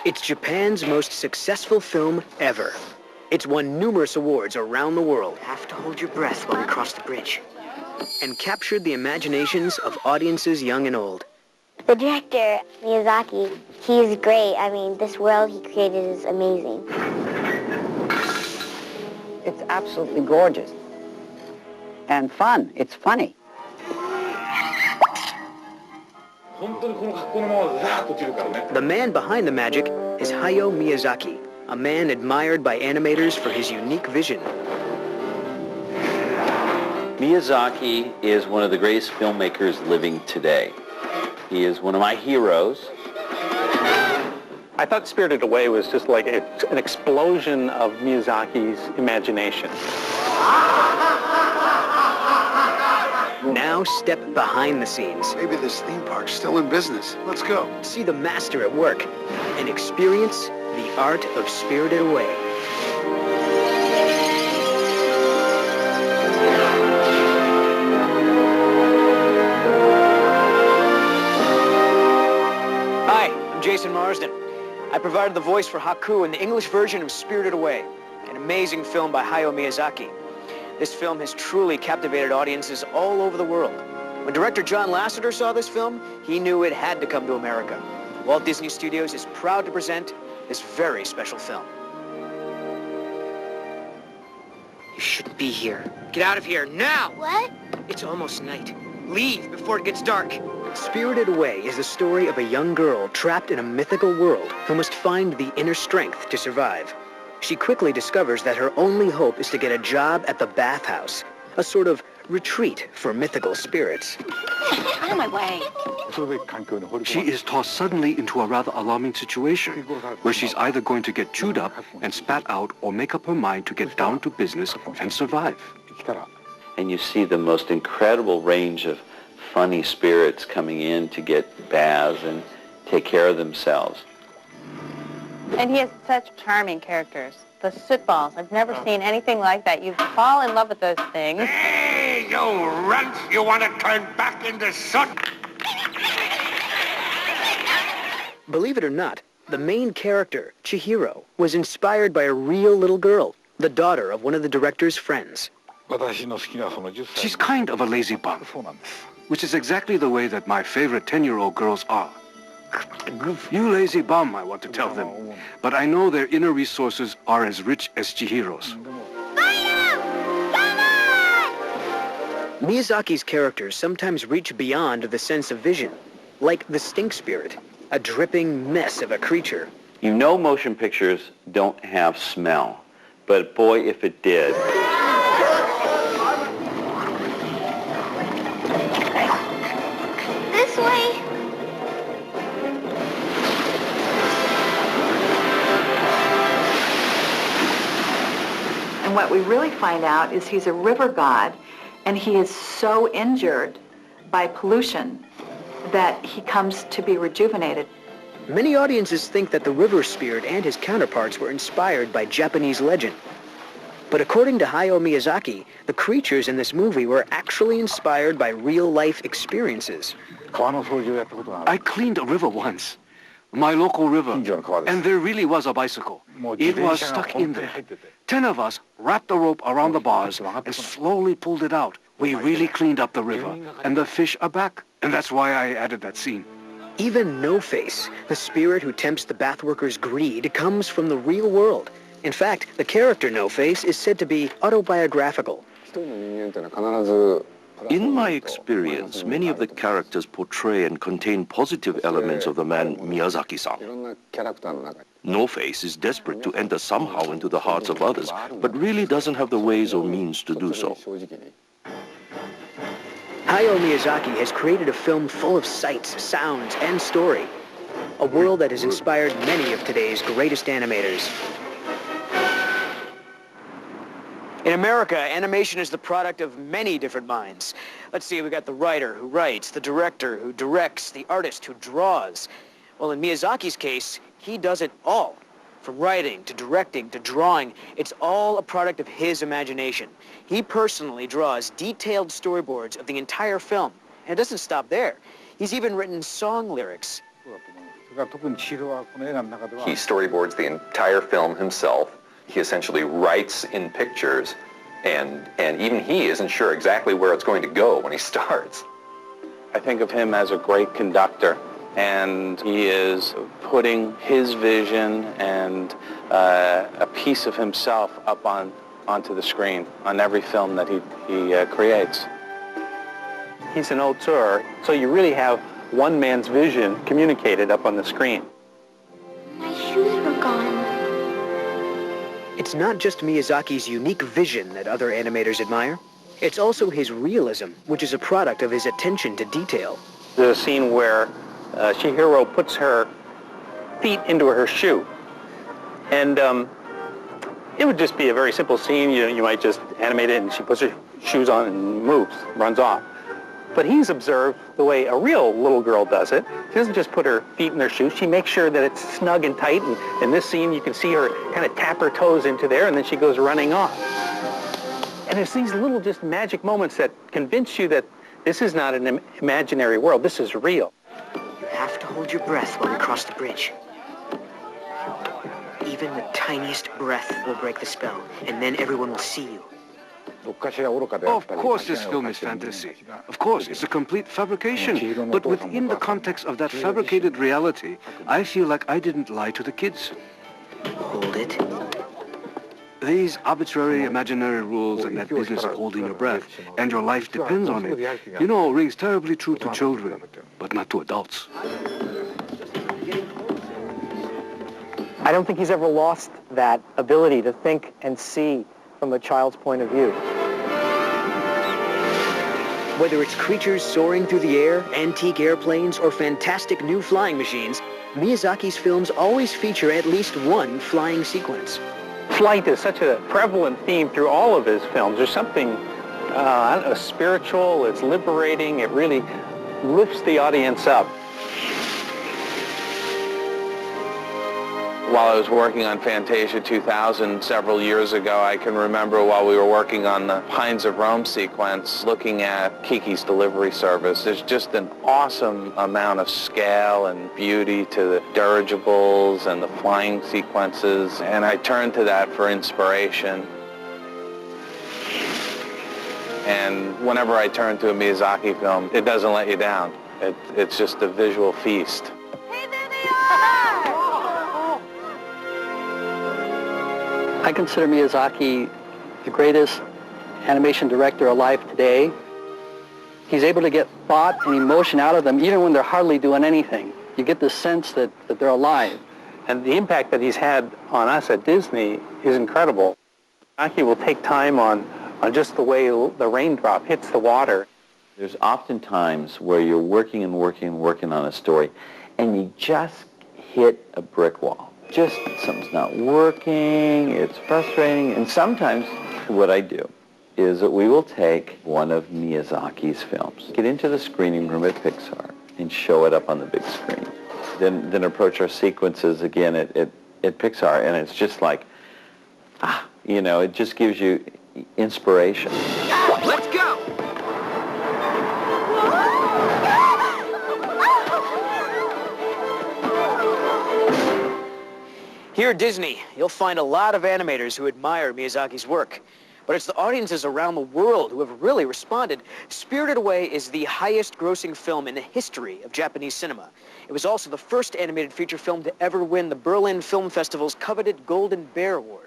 It's Japan's most successful film ever. It's won numerous awards around the world. Have to hold your breath while we cross the bridge. And captured the imaginations of audiences young and old. The director, Miyazaki, he's great. I mean, this world he created is amazing. It's absolutely gorgeous. And fun. It's funny. The man behind the magic is Hayao Miyazaki, a man admired by animators for his unique vision. Miyazaki is one of the greatest filmmakers living today. He is one of my heroes. I thought Spirited Away was just like an explosion of Miyazaki's imagination. Now step behind the scenes. Maybe this theme park's still in business. Let's go. See the master at work and experience the art of Spirited Away. Hi, I'm Jason Marsden. I provided the voice for Haku in the English version of Spirited Away, an amazing film by Hayao Miyazaki. This film has truly captivated audiences all over the world. When director John Lasseter saw this film, he knew it had to come to America. Walt Disney Studios is proud to present this very special film. You shouldn't be here. Get out of here now! What? It's almost night. Leave before it gets dark. Spirited Away is the story of a young girl trapped in a mythical world who must find the inner strength to survive. She quickly discovers that her only hope is to get a job at the bathhouse, a sort of retreat for mythical spirits. Out of my way. She is tossed suddenly into a rather alarming situation, where she's either going to get chewed up and spat out or make up her mind to get down to business and survive. And you see the most incredible range of funny spirits coming in to get baths and take care of themselves. And he has such charming characters. The sootballs. I've never seen anything like that. You fall in love with those things. Hey, you runt! You want to turn back into soot? Believe it or not, the main character, Chihiro, was inspired by a real little girl, the daughter of one of the director's friends. She's kind of a lazy bum, which is exactly the way that my favorite 10-year-old girls are. You lazy bum, I want to tell them. But I know their inner resources are as rich as Chihiro's. Miyazaki's characters sometimes reach beyond the sense of vision, like the stink spirit, a dripping mess of a creature. You know motion pictures don't have smell, but boy, if it did. This way. And what we really find out is he's a river god, and he is so injured by pollution that he comes to be rejuvenated. Many audiences think that the river spirit and his counterparts were inspired by Japanese legend. But according to Hayao Miyazaki, the creatures in this movie were actually inspired by real-life experiences. I cleaned a river once, my local river, and there really was a bicycle. It was stuck in there. 10 of us wrapped the rope around the bars and slowly pulled it out. We really cleaned up the river, and the fish are back. And that's why I added that scene. Even No-Face, the spirit who tempts the bathworkers' greed, comes from the real world. In fact, the character No-Face is said to be autobiographical. In my experience, many of the characters portray and contain positive elements of the man Miyazaki-san. No-Face is desperate to enter somehow into the hearts of others, but really doesn't have the ways or means to do so. Hayao Miyazaki has created a film full of sights, sounds, and story. A world that has inspired many of today's greatest animators. In America, animation is the product of many different minds. Let's see, we got the writer who writes, the director who directs, the artist who draws. Well, in Miyazaki's case, he does it all. From writing to directing to drawing, it's all a product of his imagination. He personally draws detailed storyboards of the entire film. And it doesn't stop there. He's even written song lyrics. He storyboards the entire film himself. He essentially writes in pictures, and even he isn't sure exactly where it's going to go when he starts. I think of him as a great conductor, and he is putting his vision and a piece of himself up onto the screen on every film that he creates. He's an auteur, so you really have one man's vision communicated up on the screen. My shoes were gone. It's not just Miyazaki's unique vision that other animators admire. It's also his realism, which is a product of his attention to detail. There's a scene where Chihiro puts her feet into her shoe. And it would just be a very simple scene. You might just animate it and she puts her shoes on and moves, runs off. But he's observed the way a real little girl does it. She doesn't just put her feet in their shoes. She makes sure that it's snug and tight. And in this scene, you can see her kind of tap her toes into there, and then she goes running off. And it's these little just magic moments that convince you that this is not an imaginary world. This is real. You have to hold your breath while we cross the bridge. Even the tiniest breath will break the spell, and then everyone will see you. Of course this film is fantasy. Of course, it's a complete fabrication. But within the context of that fabricated reality, I feel like I didn't lie to the kids. Hold it. These arbitrary imaginary rules and that business of holding your breath and your life depends on it, you know, rings terribly true to children, but not to adults. I don't think he's ever lost that ability to think and see from a child's point of view. Whether it's creatures soaring through the air, antique airplanes, or fantastic new flying machines, Miyazaki's films always feature at least one flying sequence. Flight is such a prevalent theme through all of his films. There's something, I don't know, spiritual, it's liberating, it really lifts the audience up. While I was working on Fantasia 2000 several years ago, I can remember while we were working on the Pines of Rome sequence, looking at Kiki's delivery service. There's just an awesome amount of scale and beauty to the dirigibles and the flying sequences, and I turned to that for inspiration. And whenever I turn to a Miyazaki film, it doesn't let you down. It's just a visual feast. Hey, there they are! I consider Miyazaki the greatest animation director alive today. He's able to get thought and emotion out of them even when they're hardly doing anything. You get the sense that they're alive. And the impact that he's had on us at Disney is incredible. Miyazaki will take time on just the way the raindrop hits the water. There's often times where you're working on a story, and you just hit a brick wall. Just something's not working, it's frustrating, and sometimes what I do is that we will take one of Miyazaki's films, get into the screening room at Pixar, and show it up on the big screen. Then approach our sequences again at Pixar, and it's just like, you know, it just gives you inspiration. Let's go! Here at Disney, you'll find a lot of animators who admire Miyazaki's work. But it's the audiences around the world who have really responded. Spirited Away is the highest-grossing film in the history of Japanese cinema. It was also the first animated feature film to ever win the Berlin Film Festival's coveted Golden Bear Award.